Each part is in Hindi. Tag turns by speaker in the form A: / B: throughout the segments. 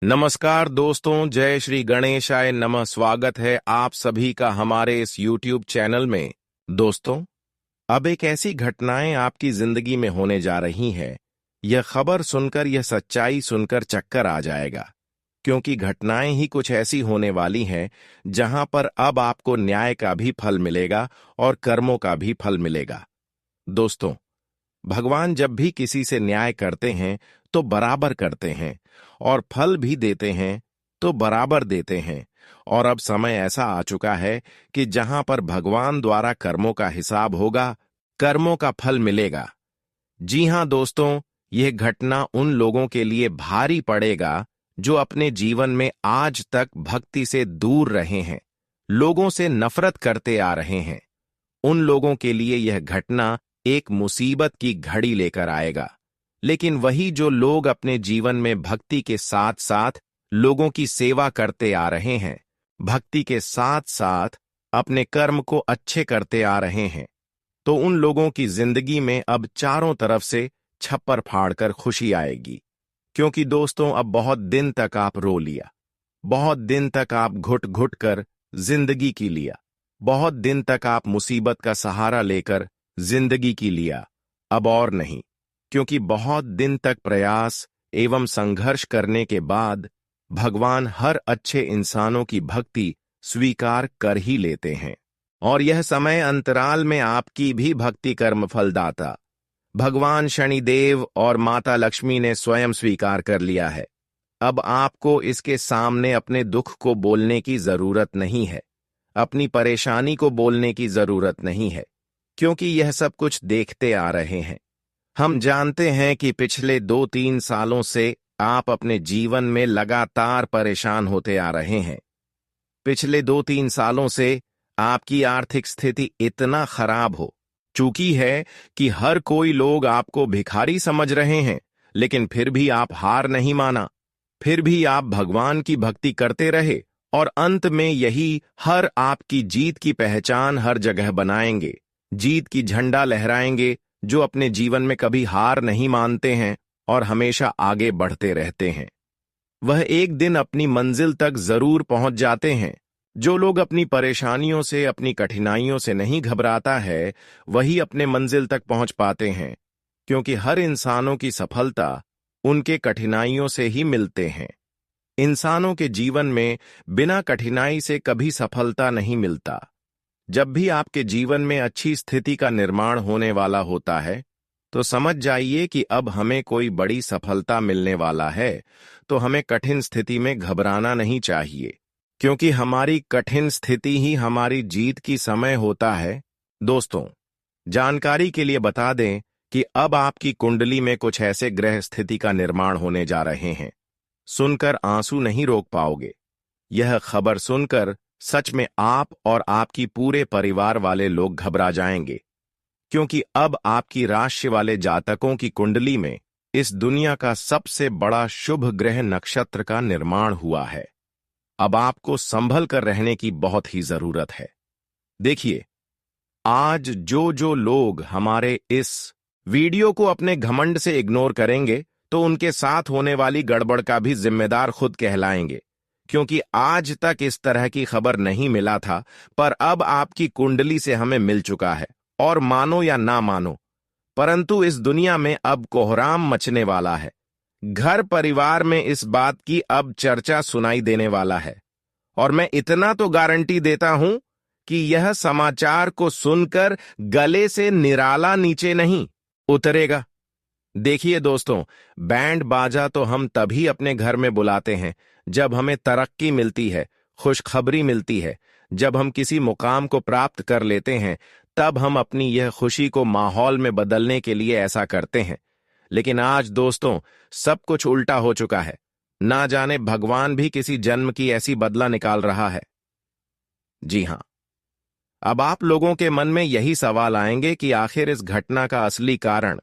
A: नमस्कार दोस्तों, जय श्री गणेशाय नमः। स्वागत है आप सभी का हमारे इस YouTube चैनल में। दोस्तों, अब एक ऐसी घटनाएं आपकी जिंदगी में होने जा रही हैं। यह खबर सुनकर, यह सच्चाई सुनकर चक्कर आ जाएगा, क्योंकि घटनाएं ही कुछ ऐसी होने वाली हैं जहां पर अब आपको न्याय का भी फल मिलेगा और कर्मों का भी फल मिलेगा। दोस्तों, भगवान जब भी किसी से न्याय करते हैं तो बराबर करते हैं, और फल भी देते हैं तो बराबर देते हैं। और अब समय ऐसा आ चुका है कि जहां पर भगवान द्वारा कर्मों का हिसाब होगा, कर्मों का फल मिलेगा। जी हां दोस्तों, यह घटना उन लोगों के लिए भारी पड़ेगा जो अपने जीवन में आज तक भक्ति से दूर रहे हैं, लोगों से नफरत करते आ रहे हैं। उन लोगों के लिए यह घटना एक मुसीबत की घड़ी लेकर आएगा। लेकिन वही जो लोग अपने जीवन में भक्ति के साथ साथ लोगों की सेवा करते आ रहे हैं, भक्ति के साथ साथ अपने कर्म को अच्छे करते आ रहे हैं, तो उन लोगों की जिंदगी में अब चारों तरफ से छप्पर फाड़कर खुशी आएगी। क्योंकि दोस्तों, अब बहुत दिन तक आप रो लिया, बहुत दिन तक आप घुट घुट कर जिंदगी की लिया, बहुत दिन तक आप मुसीबत का सहारा लेकर जिंदगी की लिया। अब और नहीं, क्योंकि बहुत दिन तक प्रयास एवं संघर्ष करने के बाद भगवान हर अच्छे इंसानों की भक्ति स्वीकार कर ही लेते हैं। और यह समय अंतराल में आपकी भी भक्ति कर्म फलदाता भगवान शनिदेव और माता लक्ष्मी ने स्वयं स्वीकार कर लिया है। अब आपको इसके सामने अपने दुख को बोलने की जरूरत नहीं है, अपनी परेशानी को बोलने की जरूरत नहीं है, क्योंकि यह सब कुछ देखते आ रहे हैं। हम जानते हैं कि पिछले 2-3 सालों से आप अपने जीवन में लगातार परेशान होते आ रहे हैं। पिछले 2-3 सालों से आपकी आर्थिक स्थिति इतना खराब हो चुकी है कि हर कोई लोग आपको भिखारी समझ रहे हैं, लेकिन फिर भी आप हार नहीं माना, फिर भी आप भगवान की भक्ति करते रहे, और अंत में यही हर आपकी जीत की पहचान हर जगह बनाएंगे, जीत की झंडा लहराएंगे, जो अपने जीवन में कभी हार नहीं मानते हैं और हमेशा आगे बढ़ते रहते हैं। वह एक दिन अपनी मंजिल तक जरूर पहुंच जाते हैं। जो लोग अपनी परेशानियों से, अपनी कठिनाइयों से नहीं घबराता है, वही अपने मंजिल तक पहुंच पाते हैं, क्योंकि हर इंसानों की सफलता उनके कठिनाइयों से ही मिलते हैं। इंसानों के जीवन में बिना कठिनाई से कभी सफलता नहीं मिलता। जब भी आपके जीवन में अच्छी स्थिति का निर्माण होने वाला होता है, तो समझ जाइए कि अब हमें कोई बड़ी सफलता मिलने वाला है, तो हमें कठिन स्थिति में घबराना नहीं चाहिए, क्योंकि हमारी कठिन स्थिति ही हमारी जीत की समय होता है। दोस्तों, जानकारी के लिए बता दें कि अब आपकी कुंडली में कुछ ऐसे ग्रह स्थिति का निर्माण होने जा रहे हैं, सुनकर आंसू नहीं रोक पाओगे। यह खबर सुनकर सच में आप और आपकी पूरे परिवार वाले लोग घबरा जाएंगे, क्योंकि अब आपकी राशि वाले जातकों की कुंडली में इस दुनिया का सबसे बड़ा शुभ ग्रह नक्षत्र का निर्माण हुआ है। अब आपको संभल कर रहने की बहुत ही जरूरत है। देखिए, आज जो लोग हमारे इस वीडियो को अपने घमंड से इग्नोर करेंगे, तो उनके साथ होने वाली गड़बड़ का भी जिम्मेदार खुद कहलाएंगे, क्योंकि आज तक इस तरह की खबर नहीं मिला था, पर अब आपकी कुंडली से हमें मिल चुका है। और मानो या ना मानो, परंतु इस दुनिया में अब कोहराम मचने वाला है। घर परिवार में इस बात की अब चर्चा सुनाई देने वाला है, और मैं इतना तो गारंटी देता हूं कि यह समाचार को सुनकर गले से निराला नीचे नहीं उतरेगा। देखिए दोस्तों, बैंड बाजा तो हम तभी अपने घर में बुलाते हैं जब हमें तरक्की मिलती है, खुशखबरी मिलती है, जब हम किसी मुकाम को प्राप्त कर लेते हैं, तब हम अपनी यह खुशी को माहौल में बदलने के लिए ऐसा करते हैं। लेकिन आज दोस्तों, सब कुछ उल्टा हो चुका है। ना जाने भगवान भी किसी जन्म की ऐसी बदला निकाल रहा है। जी हां, अब आप लोगों के मन में यही सवाल आएंगे कि आखिर इस घटना का असली कारण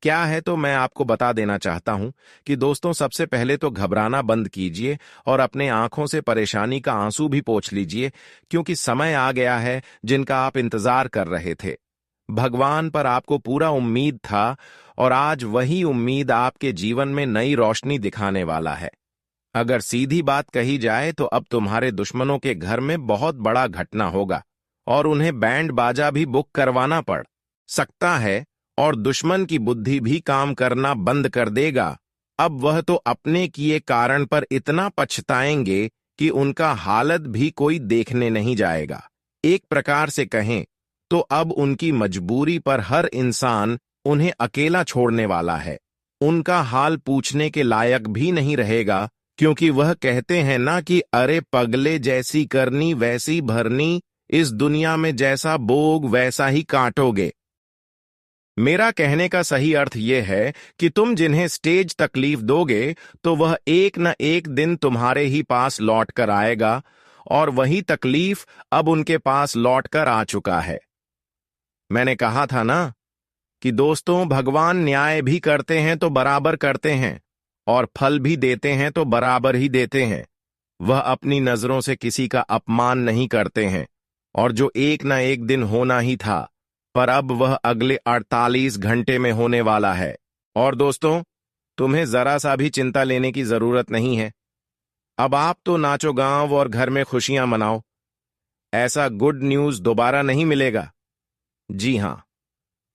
A: क्या है। तो मैं आपको बता देना चाहता हूं कि दोस्तों, सबसे पहले तो घबराना बंद कीजिए और अपने आंखों से परेशानी का आंसू भी पोंछ लीजिए, क्योंकि समय आ गया है जिनका आप इंतजार कर रहे थे। भगवान पर आपको पूरा उम्मीद था, और आज वही उम्मीद आपके जीवन में नई रोशनी दिखाने वाला है। अगर सीधी बात कही जाए तो अब तुम्हारे दुश्मनों के घर में बहुत बड़ा घटना होगा और उन्हें बैंड बाजा भी बुक करवाना पड़ सकता है और दुश्मन की बुद्धि भी काम करना बंद कर देगा। अब वह तो अपने किए कारण पर इतना पछताएंगे कि उनका हालत भी कोई देखने नहीं जाएगा। एक प्रकार से कहें तो अब उनकी मजबूरी पर हर इंसान उन्हें अकेला छोड़ने वाला है। उनका हाल पूछने के लायक भी नहीं रहेगा, क्योंकि वह कहते हैं ना कि अरे पगले, जैसी करनी वैसी भरनी, इस दुनिया में जैसा बोग वैसा ही काटोगे। मेरा कहने का सही अर्थ यह है कि तुम जिन्हें स्टेज तकलीफ दोगे तो वह एक न एक दिन तुम्हारे ही पास लौट कर आएगा, और वही तकलीफ अब उनके पास लौट कर आ चुका है। मैंने कहा था ना कि दोस्तों, भगवान न्याय भी करते हैं तो बराबर करते हैं और फल भी देते हैं तो बराबर ही देते हैं। वह अपनी नजरों से किसी का अपमान नहीं करते हैं, और जो एक न एक दिन होना ही था, पर अब वह अगले 48 घंटे में होने वाला है। और दोस्तों, तुम्हें जरा सा भी चिंता लेने की जरूरत नहीं है। अब आप तो नाचो गांव और घर में खुशियां मनाओ। ऐसा गुड न्यूज दोबारा नहीं मिलेगा। जी हां,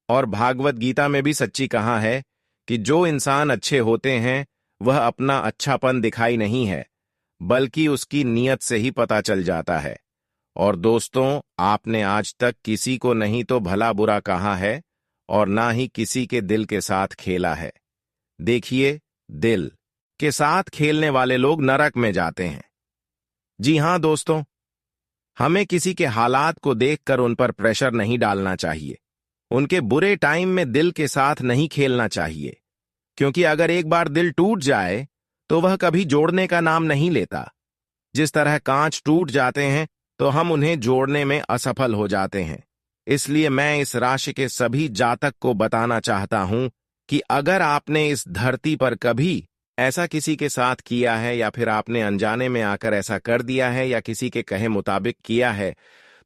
A: और भागवत गीता में भी सच्ची कहा है कि जो इंसान अच्छे होते हैं वह अपना अच्छापन दिखाई नहीं है, बल्कि उसकी नीयत से ही पता चल जाता है। और दोस्तों, आपने आज तक किसी को नहीं तो भला बुरा कहा है और ना ही किसी के दिल के साथ खेला है। देखिए, दिल के साथ खेलने वाले लोग नरक में जाते हैं। जी हां दोस्तों, हमें किसी के हालात को देखकर उन पर प्रेशर नहीं डालना चाहिए। उनके बुरे टाइम में दिल के साथ नहीं खेलना चाहिए, क्योंकि अगर एक बार दिल टूट जाए तो वह कभी जोड़ने का नाम नहीं लेता। जिस तरह कांच टूट जाते हैं तो हम उन्हें जोड़ने में असफल हो जाते हैं। इसलिए मैं इस राशि के सभी जातक को बताना चाहता हूं कि अगर आपने इस धरती पर कभी ऐसा किसी के साथ किया है, या फिर आपने अनजाने में आकर ऐसा कर दिया है, या किसी के कहे मुताबिक किया है,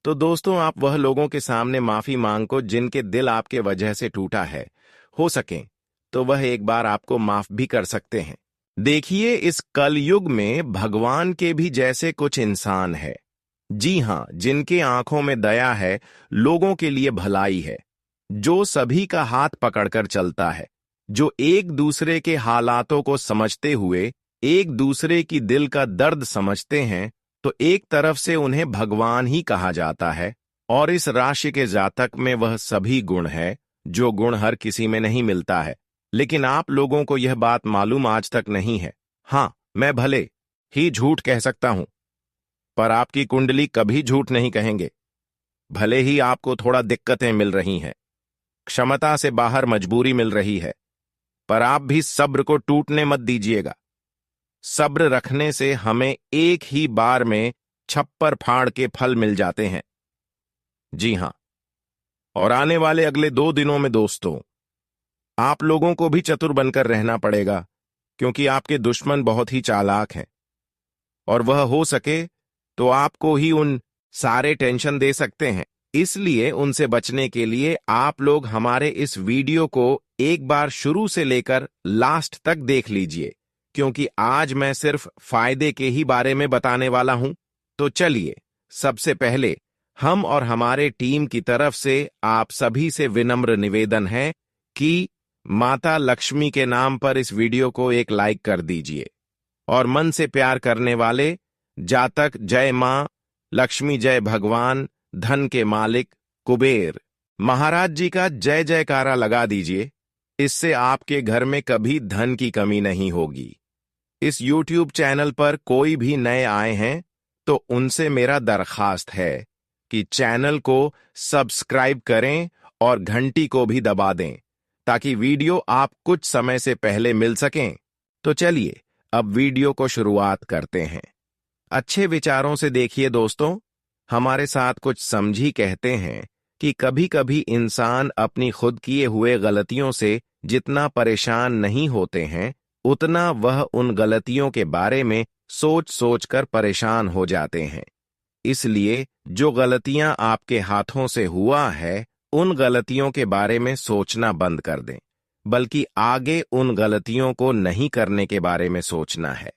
A: तो दोस्तों, आप वह लोगों के सामने माफी मांगो जिनके दिल आपके वजह से टूटा है। हो सके तो वह एक बार आपको माफ भी कर सकते हैं। देखिए, इस कलयुग में भगवान के भी जैसे कुछ इंसान है। जी हां, जिनके आंखों में दया है, लोगों के लिए भलाई है, जो सभी का हाथ पकड़कर चलता है, जो एक दूसरे के हालातों को समझते हुए एक दूसरे की दिल का दर्द समझते हैं, तो एक तरफ से उन्हें भगवान ही कहा जाता है। और इस राशि के जातक में वह सभी गुण है जो गुण हर किसी में नहीं मिलता है। लेकिन आप लोगों को यह बात मालूम आज तक नहीं है। हां, मैं भले ही झूठ कह सकता हूं, पर आपकी कुंडली कभी झूठ नहीं कहेंगे। भले ही आपको थोड़ा दिक्कतें मिल रही हैं, क्षमता से बाहर मजबूरी मिल रही है, पर आप भी सब्र को टूटने मत दीजिएगा। सब्र रखने से हमें एक ही बार में छप्पर फाड़ के फल मिल जाते हैं। जी हां, और आने वाले अगले 2 दिनों में दोस्तों, आप लोगों को भी चतुर बनकर रहना पड़ेगा, क्योंकि आपके दुश्मन बहुत ही चालाक हैं, और वह हो सके तो आपको ही उन सारे टेंशन दे सकते हैं। इसलिए उनसे बचने के लिए आप लोग हमारे इस वीडियो को एक बार शुरू से लेकर लास्ट तक देख लीजिए, क्योंकि आज मैं सिर्फ फायदे के ही बारे में बताने वाला हूं। तो चलिए, सबसे पहले हम और हमारे टीम की तरफ से आप सभी से विनम्र निवेदन है कि माता लक्ष्मी के नाम पर इस वीडियो को एक लाइक कर दीजिए, और मन से प्यार करने वाले जातक जय मां लक्ष्मी, जय भगवान धन के मालिक कुबेर महाराज जी का जय जयकारा लगा दीजिए। इससे आपके घर में कभी धन की कमी नहीं होगी। इस YouTube चैनल पर कोई भी नए आए हैं तो उनसे मेरा दरखास्त है कि चैनल को सब्सक्राइब करें और घंटी को भी दबा दें, ताकि वीडियो आप कुछ समय से पहले मिल सकें। तो चलिए, अब वीडियो को शुरुआत करते हैं। अच्छे विचारों से देखिए दोस्तों, हमारे साथ कुछ समझी कहते हैं कि कभी कभी इंसान अपनी खुद किए हुए गलतियों से जितना परेशान नहीं होते हैं, उतना वह उन गलतियों के बारे में सोच सोच कर परेशान हो जाते हैं। इसलिए जो गलतियां आपके हाथों से हुआ है, उन गलतियों के बारे में सोचना बंद कर दें, बल्कि आगे उन गलतियों को नहीं करने के बारे में सोचना है।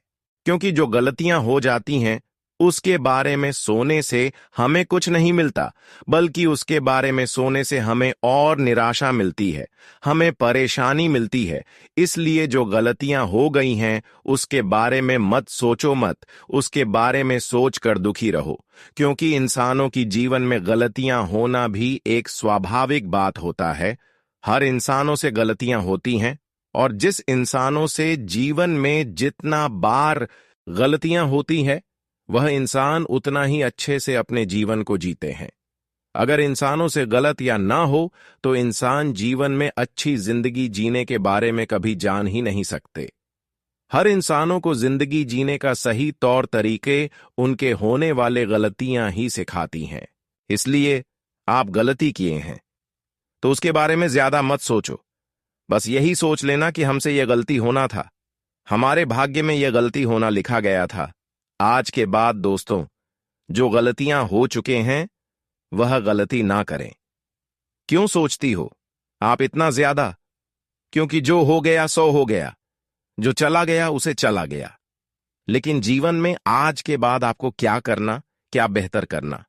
A: क्योंकि जो गलतियां हो जाती हैं उसके बारे में सोने से हमें कुछ नहीं मिलता, बल्कि उसके बारे में सोने से हमें और निराशा मिलती है, हमें परेशानी मिलती है। इसलिए जो गलतियां हो गई हैं उसके बारे में मत सोचो, मत उसके बारे में सोच कर दुखी रहो, क्योंकि इंसानों की जीवन में गलतियां होना भी एक स्वाभाविक बात होता है। हर इंसानों से गलतियां होती हैं, और जिस इंसानों से जीवन में जितना बार गलतियां होती हैं वह इंसान उतना ही अच्छे से अपने जीवन को जीते हैं। अगर इंसानों से गलत या ना हो तो इंसान जीवन में अच्छी जिंदगी जीने के बारे में कभी जान ही नहीं सकते। हर इंसानों को जिंदगी जीने का सही तौर तरीके उनके होने वाले गलतियां ही सिखाती हैं। इसलिए आप गलती किए हैं तो उसके बारे में ज्यादा मत सोचो। बस यही सोच लेना कि हमसे यह गलती होना था, हमारे भाग्य में यह गलती होना लिखा गया था। आज के बाद दोस्तों, जो गलतियां हो चुके हैं वह गलती ना करें। क्यों सोचती हो आप इतना ज्यादा? क्योंकि जो हो गया सो हो गया, जो चला गया उसे चला गया। लेकिन जीवन में आज के बाद आपको क्या करना, क्या बेहतर करना,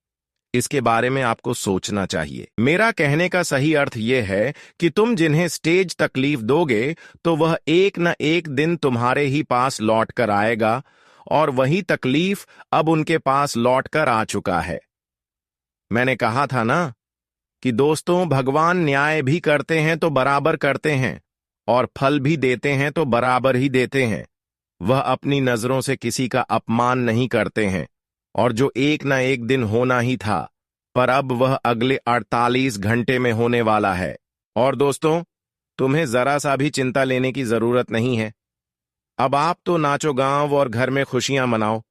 A: इसके बारे में आपको सोचना चाहिए। मेरा कहने का सही अर्थ यह है कि तुम जिन्हें स्टेज तकलीफ दोगे तो वह एक न एक दिन तुम्हारे ही पास लौट कर आएगा, और वही तकलीफ अब उनके पास लौट कर आ चुका है। मैंने कहा था ना कि दोस्तों, भगवान न्याय भी करते हैं तो बराबर करते हैं, और फल भी देते हैं तो बराबर ही देते हैं। वह अपनी नजरों से किसी का अपमान नहीं करते हैं, और जो एक ना एक दिन होना ही था, पर अब वह अगले 48 घंटे में होने वाला है। और दोस्तों, तुम्हें जरा सा भी चिंता लेने की जरूरत नहीं है। अब आप तो नाचो गांव और घर में खुशियां मनाओ।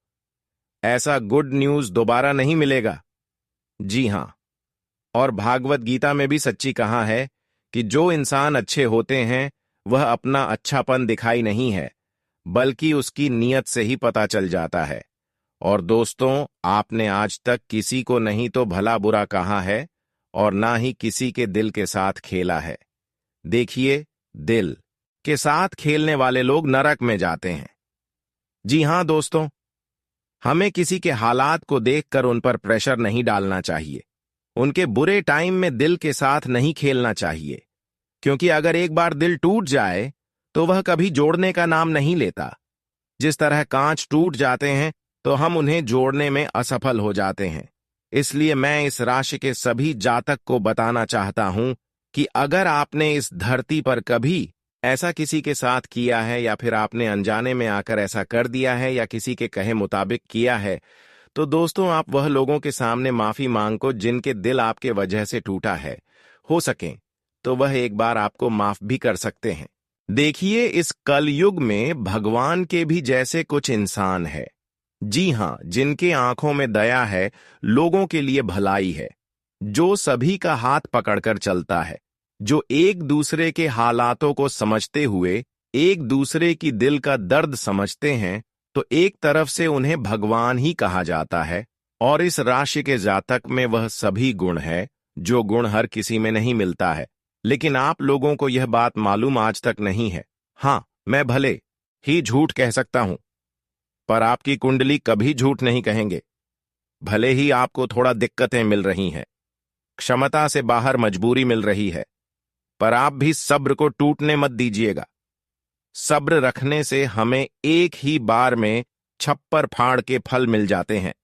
A: ऐसा गुड न्यूज दोबारा नहीं मिलेगा। जी हां, और भागवत गीता में भी सच्ची कहा है कि जो इंसान अच्छे होते हैं वह अपना अच्छापन दिखाई नहीं है, बल्कि उसकी नीयत से ही पता चल जाता है। और दोस्तों, आपने आज तक किसी को नहीं तो भला बुरा कहा है, और ना ही किसी के दिल के साथ खेला है। देखिए, दिल के साथ खेलने वाले लोग नरक में जाते हैं। जी हां दोस्तों, हमें किसी के हालात को देखकर उन पर प्रेशर नहीं डालना चाहिए। उनके बुरे टाइम में दिल के साथ नहीं खेलना चाहिए, क्योंकि अगर एक बार दिल टूट जाए तो वह कभी जोड़ने का नाम नहीं लेता। जिस तरह कांच टूट जाते हैं तो हम उन्हें जोड़ने में असफल हो जाते हैं। इसलिए मैं इस राशि के सभी जातक को बताना चाहता हूं कि अगर आपने इस धरती पर कभी ऐसा किसी के साथ किया है, या फिर आपने अनजाने में आकर ऐसा कर दिया है, या किसी के कहे मुताबिक किया है, तो दोस्तों, आप वह लोगों के सामने माफी मांगो जिनके दिल आपके वजह से टूटा है। हो सके तो वह एक बार आपको माफ भी कर सकते हैं। देखिए, इस कलयुग में भगवान के भी जैसे कुछ इंसान है। जी हां, जिनके आंखों में दया है, लोगों के लिए भलाई है, जो सभी का हाथ पकड़कर चलता है, जो एक दूसरे के हालातों को समझते हुए एक दूसरे की दिल का दर्द समझते हैं, तो एक तरफ से उन्हें भगवान ही कहा जाता है। और इस राशि के जातक में वह सभी गुण है जो गुण हर किसी में नहीं मिलता है। लेकिन आप लोगों को यह बात मालूम आज तक नहीं है। हां, मैं भले ही झूठ कह सकता हूं, पर आपकी कुंडली कभी झूठ नहीं कहेंगे। भले ही आपको थोड़ा दिक्कतें मिल रही हैं, क्षमता से बाहर मजबूरी मिल रही है, पर आप भी सब्र को टूटने मत दीजिएगा। सब्र रखने से हमें एक ही बार में छप्पर फाड़ के फल मिल जाते हैं।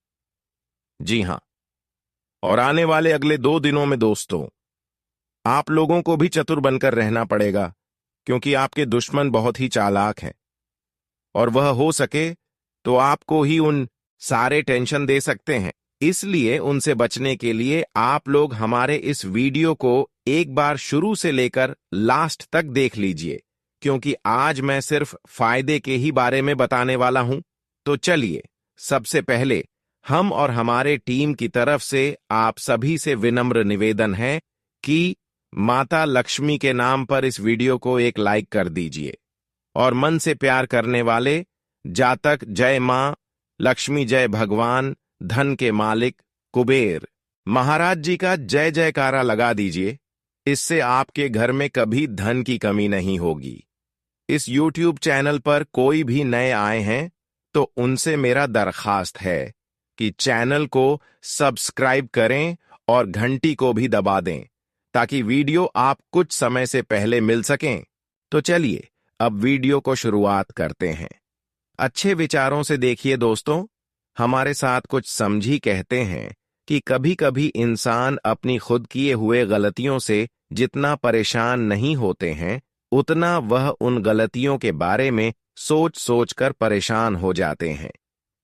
A: जी हां, और आने वाले अगले 2 दिनों में दोस्तों, आप लोगों को भी चतुर बनकर रहना पड़ेगा, क्योंकि आपके दुश्मन बहुत ही चालाक हैं, और वह हो सके तो आपको ही उन सारे टेंशन दे सकते हैं। इसलिए उनसे बचने के लिए आप लोग हमारे इस वीडियो को एक बार शुरू से लेकर लास्ट तक देख लीजिए, क्योंकि आज मैं सिर्फ फायदे के ही बारे में बताने वाला हूं। तो चलिए, सबसे पहले हम और हमारे टीम की तरफ से आप सभी से विनम्र निवेदन है कि माता लक्ष्मी के नाम पर इस वीडियो को एक लाइक कर दीजिए, और मन से प्यार करने वाले जातक जय मां लक्ष्मी, जय भगवान धन के मालिक कुबेर महाराज जी का जय जयकारा लगा दीजिए। इससे आपके घर में कभी धन की कमी नहीं होगी। इस YouTube चैनल पर कोई भी नए आए हैं तो उनसे मेरा दरखास्त है कि चैनल को सब्सक्राइब करें और घंटी को भी दबा दें ताकि वीडियो आप कुछ समय से पहले मिल सकें। तो चलिए अब वीडियो को शुरुआत करते हैं। अच्छे विचारों से देखिए दोस्तों, हमारे साथ कुछ समझी कहते हैं कि कभी कभी इंसान अपनी खुद किए हुए गलतियों से जितना परेशान नहीं होते हैं, उतना वह उन गलतियों के बारे में सोच सोच कर परेशान हो जाते हैं।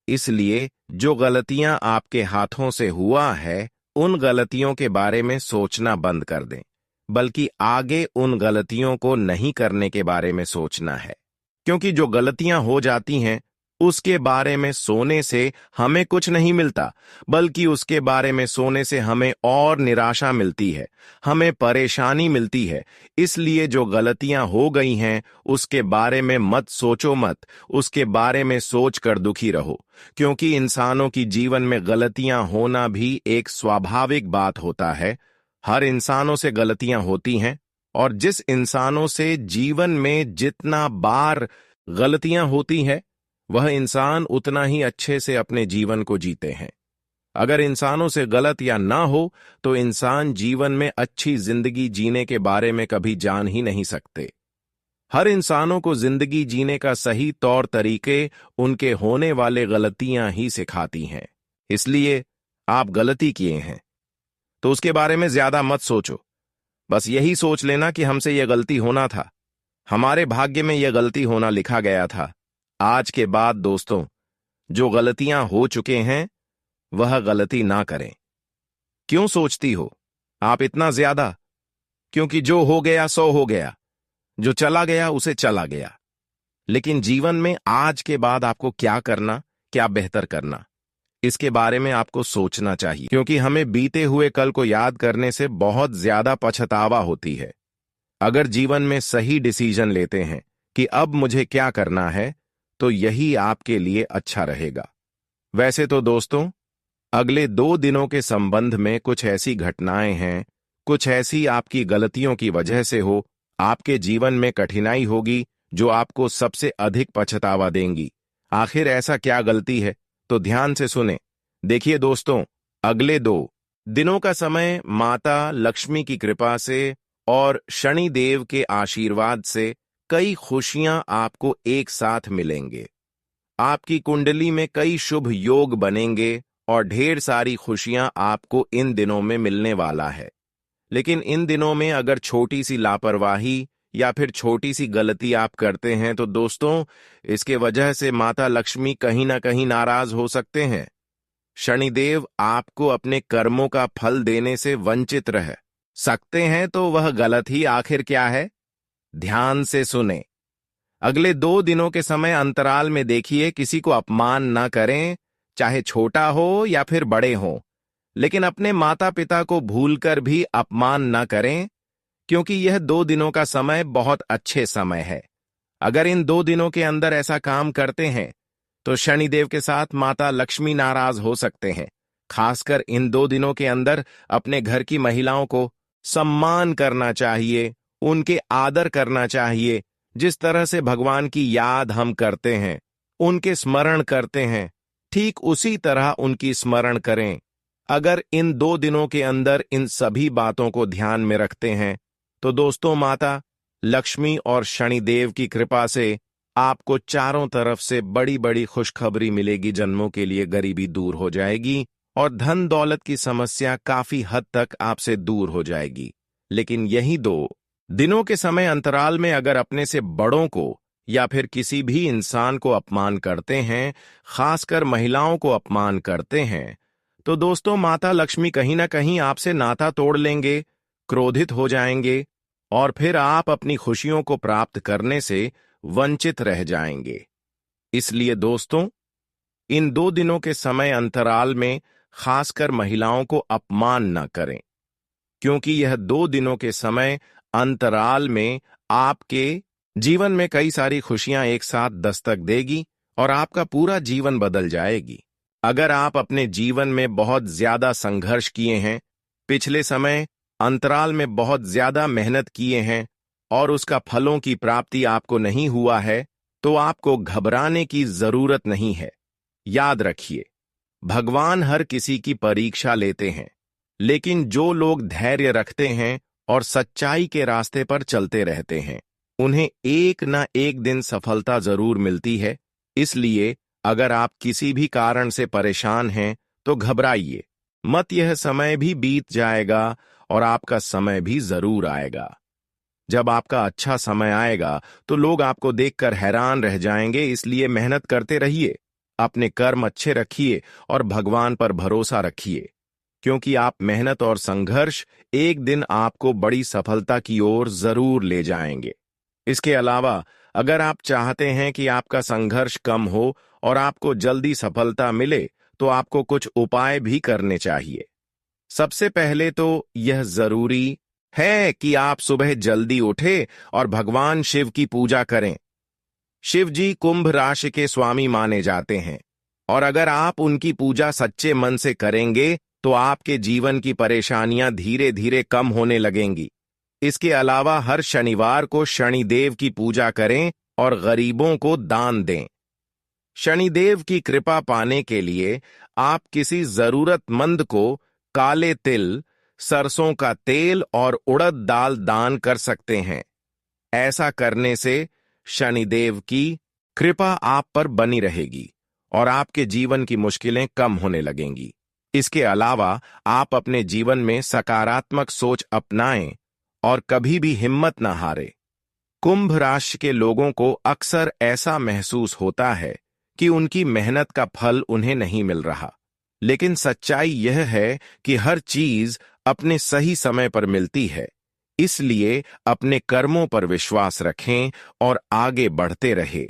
A: इसलिए जो गलतियां आपके हाथों से हुआ है, उन गलतियों के बारे में सोचना बंद कर दें, बल्कि आगे उन गलतियों को नहीं करने के बारे में सोचना है। क्योंकि जो गलतियां हो जाती हैं, उसके बारे में सोने से हमें कुछ नहीं मिलता, बल्कि उसके बारे में सोने से हमें और निराशा मिलती है, हमें परेशानी मिलती है। इसलिए जो गलतियां हो गई हैं, उसके बारे में मत सोचो मत, उसके बारे में सोच कर दुखी रहो। क्योंकि इंसानों की जीवन में गलतियां होना भी एक स्वाभाविक बात होता है। हर इंसानों से गलतियां होती हैं, और जिस इंसानों से जीवन में जितना बार गलतियां होती हैं, वह इंसान उतना ही अच्छे से अपने जीवन को जीते हैं। अगर इंसानों से गलत या ना हो तो इंसान जीवन में अच्छी जिंदगी जीने के बारे में कभी जान ही नहीं सकते। हर इंसानों को जिंदगी जीने का सही तौर तरीके उनके होने वाले गलतियां ही सिखाती हैं। इसलिए आप गलती किए हैं तो उसके बारे में ज्यादा मत सोचो। बस यही सोच लेना कि हमसे यह गलती होना था, हमारे भाग्य में यह गलती होना लिखा गया था। आज के बाद दोस्तों, जो गलतियां हो चुके हैं वह गलती ना करें। क्यों सोचती हो आप इतना ज्यादा? क्योंकि जो हो गया सो हो गया, जो चला गया उसे चला गया। लेकिन जीवन में आज के बाद आपको क्या करना, क्या बेहतर करना, इसके बारे में आपको सोचना चाहिए। क्योंकि हमें बीते हुए कल को याद करने से बहुत ज्यादा पछतावा होती है। अगर जीवन में सही डिसीजन लेते हैं कि अब मुझे क्या करना है, तो यही आपके लिए अच्छा रहेगा। वैसे तो दोस्तों, अगले 2 दिनों के संबंध में कुछ ऐसी घटनाएं हैं, कुछ ऐसी आपकी गलतियों की वजह से हो आपके जीवन में कठिनाई होगी जो आपको सबसे अधिक पछतावा देंगी। आखिर ऐसा क्या गलती है, तो ध्यान से सुने। देखिए दोस्तों, अगले 2 दिनों का समय माता लक्ष्मी की कृपा से और शनिदेव के आशीर्वाद से कई खुशियां आपको एक साथ मिलेंगे। आपकी कुंडली में कई शुभ योग बनेंगे और ढेर सारी खुशियां आपको इन दिनों में मिलने वाला है। लेकिन इन दिनों में अगर छोटी सी लापरवाही या फिर छोटी सी गलती आप करते हैं, तो दोस्तों इसके वजह से माता लक्ष्मी कहीं ना कहीं नाराज हो सकते हैं। शनिदेव आपको अपने कर्मों का फल देने से वंचित रह सकते हैं। तो वह गलत ही आखिर क्या है, ध्यान से सुने। अगले 2 दिनों के समय अंतराल में देखिए, किसी को अपमान ना करें, चाहे छोटा हो या फिर बड़े हो। लेकिन अपने माता पिता को भूलकर भी अपमान ना करें, क्योंकि यह 2 दिनों का समय बहुत अच्छे समय है। अगर इन 2 दिनों के अंदर ऐसा काम करते हैं तो शनिदेव के साथ माता लक्ष्मी नाराज हो सकते हैं। खासकर इन 2 दिनों के अंदर अपने घर की महिलाओं को सम्मान करना चाहिए, उनके आदर करना चाहिए। जिस तरह से भगवान की याद हम करते हैं, उनके स्मरण करते हैं, ठीक उसी तरह उनकी स्मरण करें। अगर इन 2 दिनों के अंदर इन सभी बातों को ध्यान में रखते हैं, तो दोस्तों माता लक्ष्मी और शनिदेव की कृपा से आपको चारों तरफ से बड़ी बड़ी खुशखबरी मिलेगी। जन्मों के लिए गरीबी दूर हो जाएगी और धन दौलत की समस्या काफी हद तक आपसे दूर हो जाएगी। लेकिन यही 2 दिनों के समय अंतराल में अगर अपने से बड़ों को या फिर किसी भी इंसान को अपमान करते हैं, खासकर महिलाओं को अपमान करते हैं, तो दोस्तों माता लक्ष्मी कहीं ना कहीं आपसे नाता तोड़ लेंगे, क्रोधित हो जाएंगे और फिर आप अपनी खुशियों को प्राप्त करने से वंचित रह जाएंगे। इसलिए दोस्तों, इन 2 दिनों के समय अंतराल में खासकर महिलाओं को अपमान न करें, क्योंकि यह 2 दिनों के समय अंतराल में आपके जीवन में कई सारी खुशियां एक साथ दस्तक देगी और आपका पूरा जीवन बदल जाएगी। अगर आप अपने जीवन में बहुत ज्यादा संघर्ष किए हैं, पिछले समय अंतराल में बहुत ज्यादा मेहनत किए हैं और उसका फलों की प्राप्ति आपको नहीं हुआ है, तो आपको घबराने की जरूरत नहीं है। याद रखिए, भगवान हर किसी की परीक्षा लेते हैं, लेकिन जो लोग धैर्य रखते हैं और सच्चाई के रास्ते पर चलते रहते हैं, उन्हें एक ना एक दिन सफलता जरूर मिलती है। इसलिए अगर आप किसी भी कारण से परेशान हैं, तो घबराइए मत। यह समय भी बीत जाएगा और आपका समय भी जरूर आएगा। जब आपका अच्छा समय आएगा तो लोग आपको देखकर हैरान रह जाएंगे। इसलिए मेहनत करते रहिए, अपने कर्म अच्छे रखिए और भगवान पर भरोसा रखिए, क्योंकि आप मेहनत और संघर्ष एक दिन आपको बड़ी सफलता की ओर जरूर ले जाएंगे। इसके अलावा अगर आप चाहते हैं कि आपका संघर्ष कम हो और आपको जल्दी सफलता मिले, तो आपको कुछ उपाय भी करने चाहिए। सबसे पहले तो यह जरूरी है कि आप सुबह जल्दी उठें और भगवान शिव की पूजा करें। शिव जी कुंभ राशि के स्वामी माने जाते हैं, और अगर आप उनकी पूजा सच्चे मन से करेंगे तो आपके जीवन की परेशानियां धीरे धीरे कम होने लगेंगी। इसके अलावा हर शनिवार को शनिदेव की पूजा करें और गरीबों को दान दें। शनिदेव की कृपा पाने के लिए आप किसी जरूरतमंद को काले तिल, सरसों का तेल और उड़द दाल दान कर सकते हैं। ऐसा करने से शनिदेव की कृपा आप पर बनी रहेगी और आपके जीवन की मुश्किलें कम होने लगेंगी। इसके अलावा आप अपने जीवन में सकारात्मक सोच अपनाएं और कभी भी हिम्मत न हारें। कुंभ राशि के लोगों को अक्सर ऐसा महसूस होता है कि उनकी मेहनत का फल उन्हें नहीं मिल रहा, लेकिन सच्चाई यह है कि हर चीज अपने सही समय पर मिलती है। इसलिए अपने कर्मों पर विश्वास रखें और आगे बढ़ते रहे।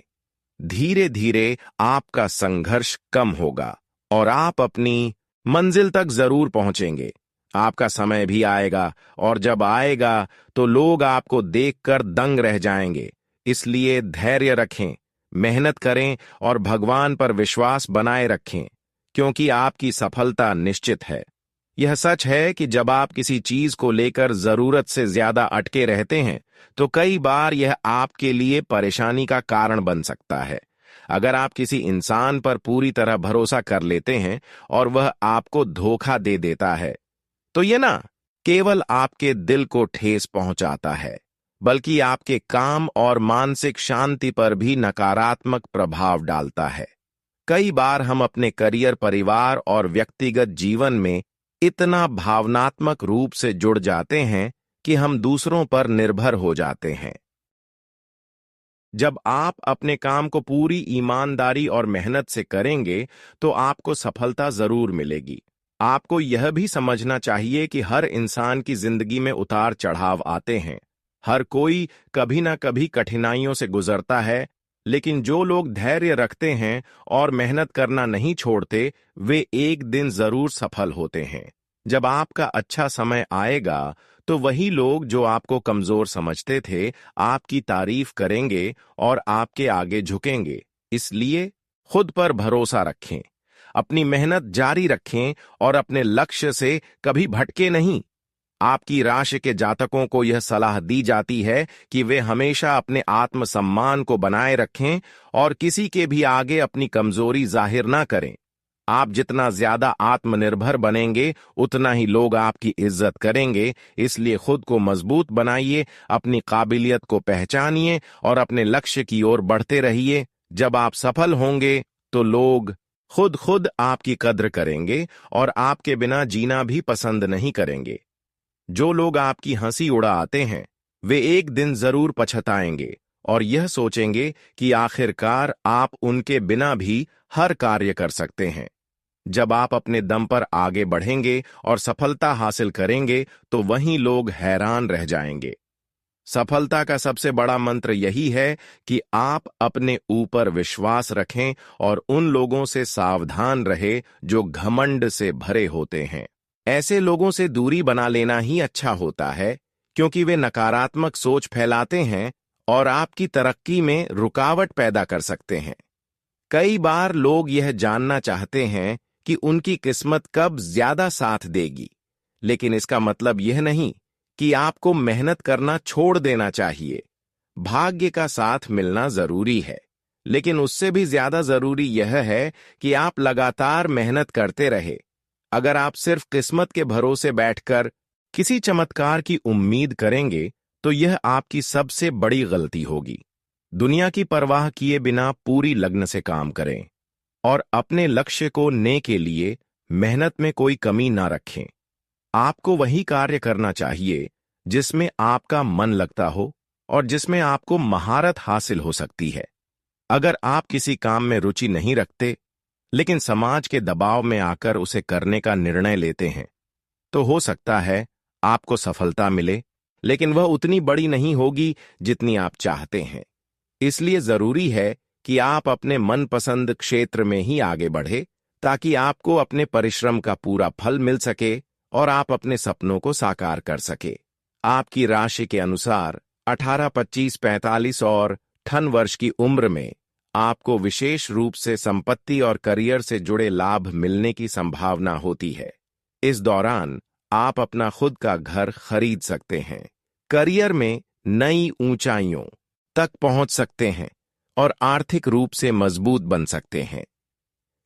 A: धीरे धीरे आपका संघर्ष कम होगा और आप अपनी मंजिल तक जरूर पहुंचेंगे। आपका समय भी आएगा, और जब आएगा तो लोग आपको देखकर दंग रह जाएंगे। इसलिए धैर्य रखें, मेहनत करें और भगवान पर विश्वास बनाए रखें, क्योंकि आपकी सफलता निश्चित है। यह सच है कि जब आप किसी चीज को लेकर जरूरत से ज्यादा अटके रहते हैं, तो कई बार यह आपके लिए परेशानी का कारण बन सकता है। अगर आप किसी इंसान पर पूरी तरह भरोसा कर लेते हैं और वह आपको धोखा दे देता है, तो यह ना केवल आपके दिल को ठेस पहुंचाता है, बल्कि आपके काम और मानसिक शांति पर भी नकारात्मक प्रभाव डालता है। कई बार हम अपने करियर, परिवार और व्यक्तिगत जीवन में इतना भावनात्मक रूप से जुड़ जाते हैं कि हम दूसरों पर निर्भर हो जाते हैं। जब आप अपने काम को पूरी ईमानदारी और मेहनत से करेंगे, तो आपको सफलता जरूर मिलेगी। आपको यह भी समझना चाहिए कि हर इंसान की जिंदगी में उतार चढ़ाव आते हैं। हर कोई कभी ना कभी कठिनाइयों से गुजरता है, लेकिन जो लोग धैर्य रखते हैं और मेहनत करना नहीं छोड़ते, वे एक दिन जरूर सफल होते हैं। जब आपका अच्छा समय आएगा, तो वही लोग जो आपको कमजोर समझते थे, आपकी तारीफ करेंगे और आपके आगे झुकेंगे। इसलिए खुद पर भरोसा रखें, अपनी मेहनत जारी रखें और अपने लक्ष्य से कभी भटके नहीं। आपकी राशि के जातकों को यह सलाह दी जाती है कि वे हमेशा अपने आत्मसम्मान को बनाए रखें और किसी के भी आगे अपनी कमजोरी जाहिर ना करें। आप जितना ज्यादा आत्मनिर्भर बनेंगे, उतना ही लोग आपकी इज्जत करेंगे। इसलिए खुद को मजबूत बनाइए, अपनी काबिलियत को पहचानिए और अपने लक्ष्य की ओर बढ़ते रहिए। जब आप सफल होंगे, तो लोग खुद आपकी कद्र करेंगे और आपके बिना जीना भी पसंद नहीं करेंगे। जो लोग आपकी हंसी उड़ाते हैं, वे एक दिन जरूर पछताएंगे और यह सोचेंगे कि आखिरकार आप उनके बिना भी हर कार्य कर सकते हैं। जब आप अपने दम पर आगे बढ़ेंगे और सफलता हासिल करेंगे, तो वहीं लोग हैरान रह जाएंगे। सफलता का सबसे बड़ा मंत्र यही है कि आप अपने ऊपर विश्वास रखें और उन लोगों से सावधान रहे जो घमंड से भरे होते हैं। ऐसे लोगों से दूरी बना लेना ही अच्छा होता है, क्योंकि वे नकारात्मक सोच फैलाते हैं और आपकी तरक्की में रुकावट पैदा कर सकते हैं। कई बार लोग यह जानना चाहते हैं कि उनकी किस्मत कब ज्यादा साथ देगी, लेकिन इसका मतलब यह नहीं कि आपको मेहनत करना छोड़ देना चाहिए। भाग्य का साथ मिलना जरूरी है, लेकिन उससे भी ज्यादा जरूरी यह है कि आप लगातार मेहनत करते रहे। अगर आप सिर्फ किस्मत के भरोसे बैठकर किसी चमत्कार की उम्मीद करेंगे तो यह आपकी सबसे बड़ी गलती होगी। दुनिया की परवाह किए बिना पूरी लगन से काम करें और अपने लक्ष्य को ने के लिए मेहनत में कोई कमी ना रखें। आपको वही कार्य करना चाहिए जिसमें आपका मन लगता हो और जिसमें आपको महारत हासिल हो सकती है। अगर आप किसी काम में रुचि नहीं रखते लेकिन समाज के दबाव में आकर उसे करने का निर्णय लेते हैं तो हो सकता है आपको सफलता मिले, लेकिन वह उतनी बड़ी नहीं होगी जितनी आप चाहते हैं। इसलिए जरूरी है कि आप अपने मनपसंद क्षेत्र में ही आगे बढ़े ताकि आपको अपने परिश्रम का पूरा फल मिल सके और आप अपने सपनों को साकार कर सके। आपकी राशि के अनुसार 18, 25, 45 और 58 वर्ष की उम्र में आपको विशेष रूप से संपत्ति और करियर से जुड़े लाभ मिलने की संभावना होती है। इस दौरान आप अपना खुद का घर खरीद सकते हैं, करियर में नई ऊंचाइयों तक पहुंच सकते हैं और आर्थिक रूप से मजबूत बन सकते हैं।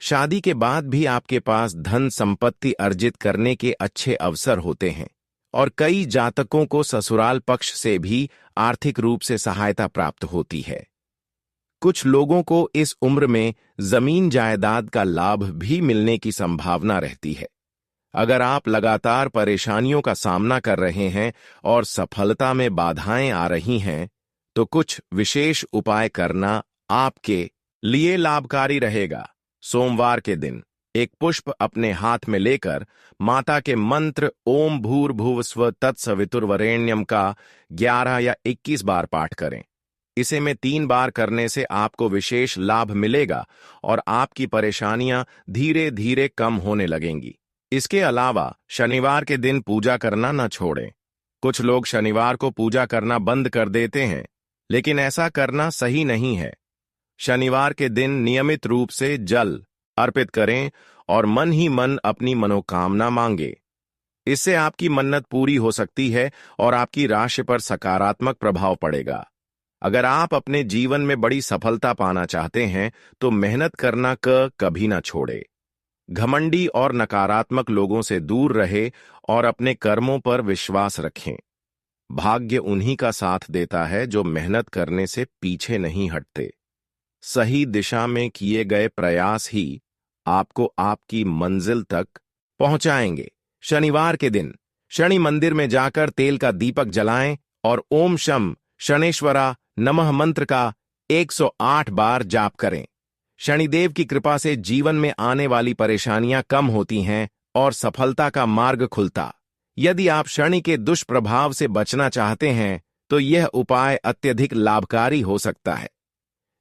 A: शादी के बाद भी आपके पास धन संपत्ति अर्जित करने के अच्छे अवसर होते हैं और कई जातकों को ससुराल पक्ष से भी आर्थिक रूप से सहायता प्राप्त होती है। कुछ लोगों को इस उम्र में जमीन जायदाद का लाभ भी मिलने की संभावना रहती है। अगर आप लगातार परेशानियों का सामना कर रहे हैं और सफलता में बाधाएं आ रही हैं, तो कुछ विशेष उपाय करना आपके लिए लाभकारी रहेगा। सोमवार के दिन एक पुष्प अपने हाथ में लेकर माता के मंत्र ओम भूर्भुवस्व तत्सवितुर्वरेण्यम का 11 या 21 बार पाठ करें। इसे में 3 बार करने से आपको विशेष लाभ मिलेगा और आपकी परेशानियां धीरे धीरे कम होने लगेंगी। इसके अलावा शनिवार के दिन पूजा करना न छोड़ें। कुछ लोग शनिवार को पूजा करना बंद कर देते हैं, लेकिन ऐसा करना सही नहीं है। शनिवार के दिन नियमित रूप से जल अर्पित करें और मन ही मन अपनी मनोकामना मांगे। इससे आपकी मन्नत पूरी हो सकती है और आपकी राशि पर सकारात्मक प्रभाव पड़ेगा। अगर आप अपने जीवन में बड़ी सफलता पाना चाहते हैं तो मेहनत करना कभी ना छोड़े। घमंडी और नकारात्मक लोगों से दूर रहे और अपने कर्मों पर विश्वास रखें। भाग्य उन्हीं का साथ देता है जो मेहनत करने से पीछे नहीं हटते। सही दिशा में किए गए प्रयास ही आपको आपकी मंजिल तक पहुंचाएंगे। शनिवार के दिन शनि मंदिर में जाकर तेल का दीपक जलाएं और ओम शम शनेश्वरा नमः मंत्र का 108 बार जाप करें। शनिदेव की कृपा से जीवन में आने वाली परेशानियां कम होती हैं और सफलता का मार्ग खुलता। यदि आप शनि के दुष्प्रभाव से बचना चाहते हैं तो यह उपाय अत्यधिक लाभकारी हो सकता है।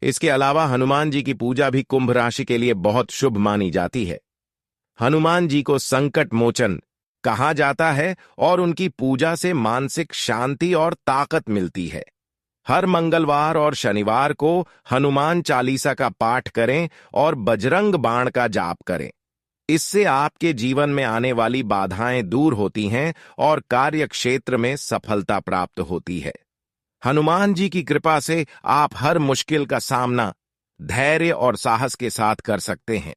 A: इसके अलावा हनुमान जी की पूजा भी कुंभ राशि के लिए बहुत शुभ मानी जाती है। हनुमान जी को संकट मोचन कहा जाता है और उनकी पूजा से मानसिक शांति और ताकत मिलती है। हर मंगलवार और शनिवार को हनुमान चालीसा का पाठ करें और बजरंग बाण का जाप करें। इससे आपके जीवन में आने वाली बाधाएं दूर होती हैं और कार्य क्षेत्र में सफलता प्राप्त होती है। हनुमान जी की कृपा से आप हर मुश्किल का सामना धैर्य और साहस के साथ कर सकते हैं।